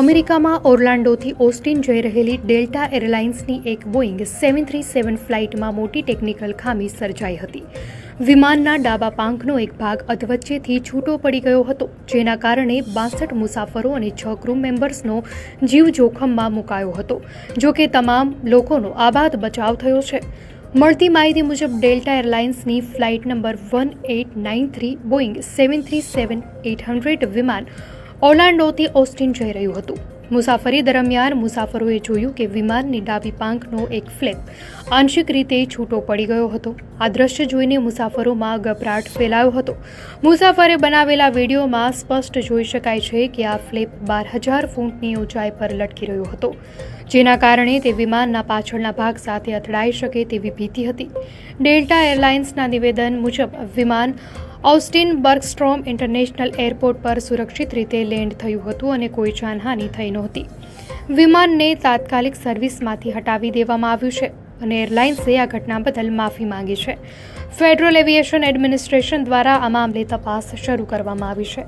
અમેરિકામાં ઓર્લાન્ડોથી ઓસ્ટિન જઈ રહેલી ડેલ્ટા એરલાઇન્સની એક બોઇંગ 737 ફ્લાઇટમાં મોટી ટેકનિકલ ખામી સર્જાઈ હતી. વિમાનના ડાબા પાંખનો એક ભાગ અધવચ્ચેથી છૂટો પડી ગયો હતો, જેના કારણે 62 મુસાફરો અને 6 ક્રૂ મેમ્બર્સનો જીવ જોખમમાં મુકાયો હતો. જો કે તમામ લોકોનો આબાદ બચાવ થયો છે. મળતી માહિતી મુજબ ડેલ્ટા એરલાઇન્સની ફ્લાઇટ નંબર 1893 બોઇંગ 737-800 વિમાન ઓર્લાન્ડોથી ઓસ્ટિન જઈ રહ્યું હતું. મુસાફરી દરમિયાન મુસાફરોએ જોયું કે વિમાનની ડાબી પાંખનો એક ફ્લેપ આંશિક રીતે છૂટો પડી ગયો હતો. આ દ્રશ્ય જોઈને મુસાફરોમાં ગભરાટ ફેલાયો હતો. મુસાફરે બનાવેલા વિડીયોમાં સ્પષ્ટ જોઈ શકાય છે કે આ ફ્લેપ 12,000 ફૂટની ઊંચાઈ પર લટકી રહ્યો હતો, જેના કારણે તે વિમાનના પાછળના ભાગ સાથે અથડાઈ શકે તેવી ભીતિ હતી. ડેલ્ટા એરલાઇન્સના નિવેદન મુજબ વિમાન ઓસ્ટિન બર્ગસ્ટ્રોમ ઇન્ટરનેશનલ એરપોર્ટ પર સુરક્ષિત રીતે લેન્ડ થયું હતું અને કોઈ જાનહાનિ થઈ નહોતી. વિમાનને તાત્કાલિક સર્વિસમાંથી હટાવી દેવામાં આવ્યું છે અને એરલાઇન્સે આ ઘટના બદલ માફી માંગી છે. ફેડરલ એવિએશન એડમિનિસ્ટ્રેશન દ્વારા આ મામલે તપાસ શરૂ કરવામાં આવી છે.